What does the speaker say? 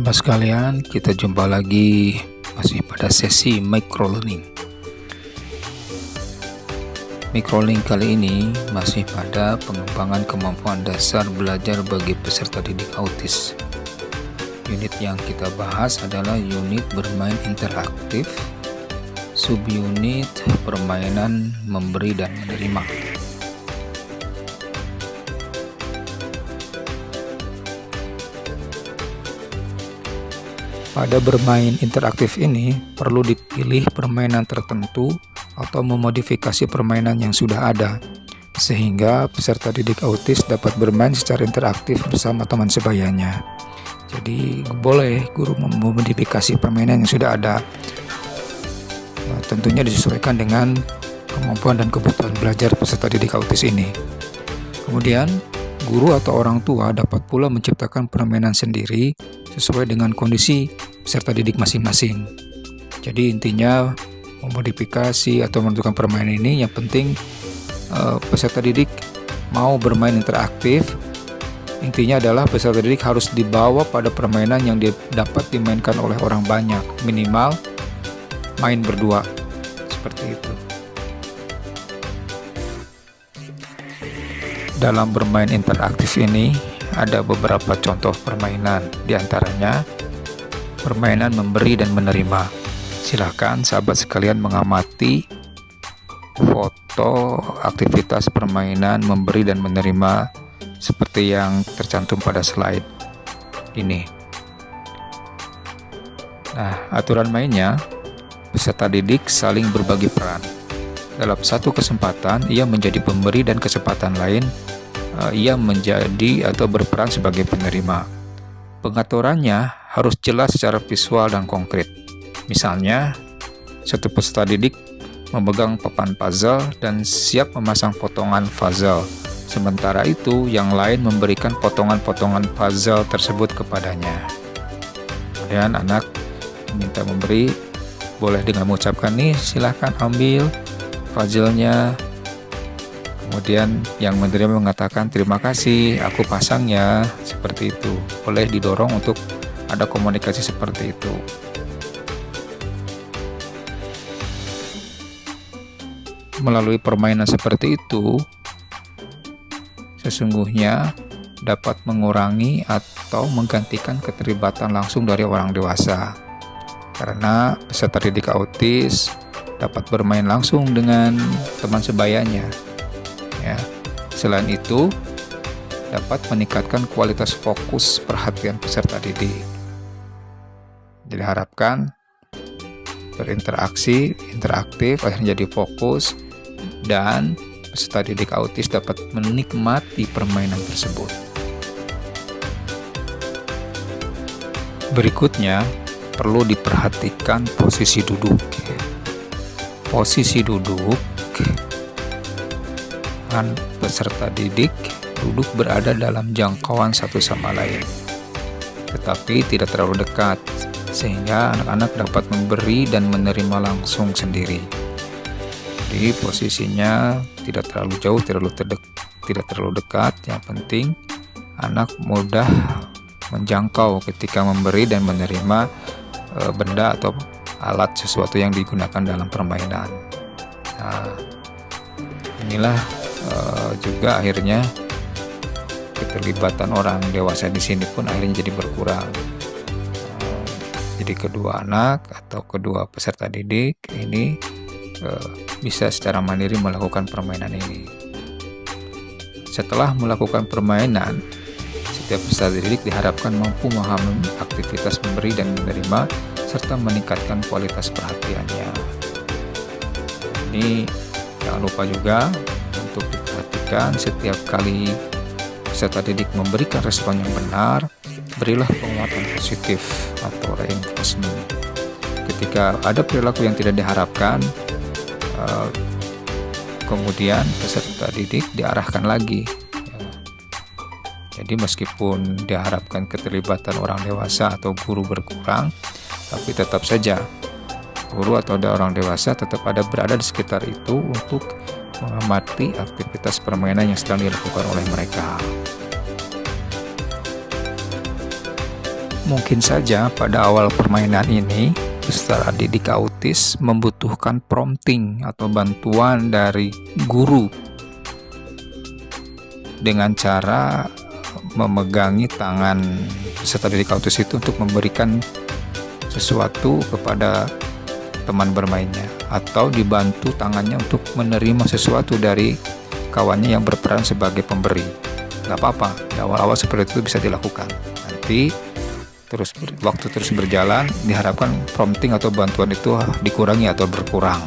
Sahabat sekalian, kita jumpa lagi masih pada sesi microlearning. Microlearning kali ini masih pada pengembangan kemampuan dasar belajar bagi peserta didik autis. Unit yang kita bahas adalah unit bermain interaktif, subunit permainan memberi dan menerima. Pada bermain interaktif ini, perlu dipilih permainan tertentu atau memodifikasi permainan yang sudah ada, sehingga peserta didik autis dapat bermain secara interaktif bersama teman sebayanya. Jadi, boleh guru memodifikasi permainan yang sudah ada. Tentunya disesuaikan dengan kemampuan dan kebutuhan belajar peserta didik autis ini. Kemudian, guru atau orang tua dapat pula menciptakan permainan sendiri sesuai dengan kondisi peserta didik masing-masing. Jadi intinya memodifikasi atau menentukan permainan ini yang penting peserta didik mau bermain interaktif. Intinya adalah peserta didik harus dibawa pada permainan yang dapat dimainkan oleh orang banyak, minimal main berdua, seperti itu. Dalam bermain interaktif ini ada beberapa contoh permainan, diantaranya permainan memberi dan menerima. Silakan sahabat sekalian mengamati foto aktivitas permainan memberi dan menerima seperti yang tercantum pada slide ini. Nah, aturan mainnya, peserta didik saling berbagi peran. Dalam satu kesempatan, ia menjadi pemberi dan kesempatan lain ia menjadi atau berperan sebagai penerima. Pengaturannya harus jelas secara visual dan konkret. Misalnya, satu peserta didik memegang papan puzzle dan siap memasang potongan puzzle. Sementara itu, yang lain memberikan potongan-potongan puzzle tersebut kepadanya. Kemudian anak minta memberi, boleh dengan mengucapkan nih, silahkan ambil puzzle-nya. Kemudian yang menerima mengatakan terima kasih, aku pasang ya, seperti itu. Boleh didorong untuk ada komunikasi seperti itu. Melalui permainan seperti itu, sesungguhnya dapat mengurangi atau menggantikan keterlibatan langsung dari orang dewasa. Karena peserta didik autis dapat bermain langsung dengan teman sebayanya. Ya. Selain itu, dapat meningkatkan kualitas fokus perhatian peserta didik. Jadi harapkan berinteraksi, interaktif, akhirnya jadi fokus, dan peserta didik autis dapat menikmati permainan tersebut. Berikutnya, perlu diperhatikan posisi duduk. Posisi duduk peserta didik duduk berada dalam jangkauan satu sama lain, tetapi tidak terlalu dekat, sehingga anak-anak dapat memberi dan menerima langsung sendiri. Jadi posisinya tidak terlalu jauh, tidak terlalu dekat. Yang penting anak mudah menjangkau ketika memberi dan menerima benda atau alat sesuatu yang digunakan dalam permainan. Nah, inilah juga akhirnya keterlibatan orang dewasa di sini pun akhirnya jadi berkurang. Jadi kedua anak atau kedua peserta didik ini bisa secara mandiri melakukan permainan ini. Setelah melakukan permainan, setiap peserta didik diharapkan mampu memahami aktivitas memberi dan menerima serta meningkatkan kualitas perhatiannya. Ini jangan lupa juga untuk diperhatikan setiap kali peserta didik memberikan respon yang benar, berilah penguatan positif atau reinforcement. Ketika ada perilaku yang tidak diharapkan, kemudian peserta didik diarahkan lagi. Jadi meskipun diharapkan keterlibatan orang dewasa atau guru berkurang, tapi tetap saja guru atau orang dewasa tetap berada di sekitar itu untuk mengamati aktivitas permainan yang sedang dilakukan oleh mereka. Mungkin saja pada awal permainan ini, peserta didik autis membutuhkan prompting atau bantuan dari guru dengan cara memegangi tangan peserta didik autis itu untuk memberikan sesuatu kepada teman bermainnya, atau dibantu tangannya untuk menerima sesuatu dari kawannya yang berperan sebagai pemberi. Gak apa-apa, di awal-awal seperti itu bisa dilakukan. Nanti waktu terus berjalan, diharapkan prompting atau bantuan itu dikurangi atau berkurang.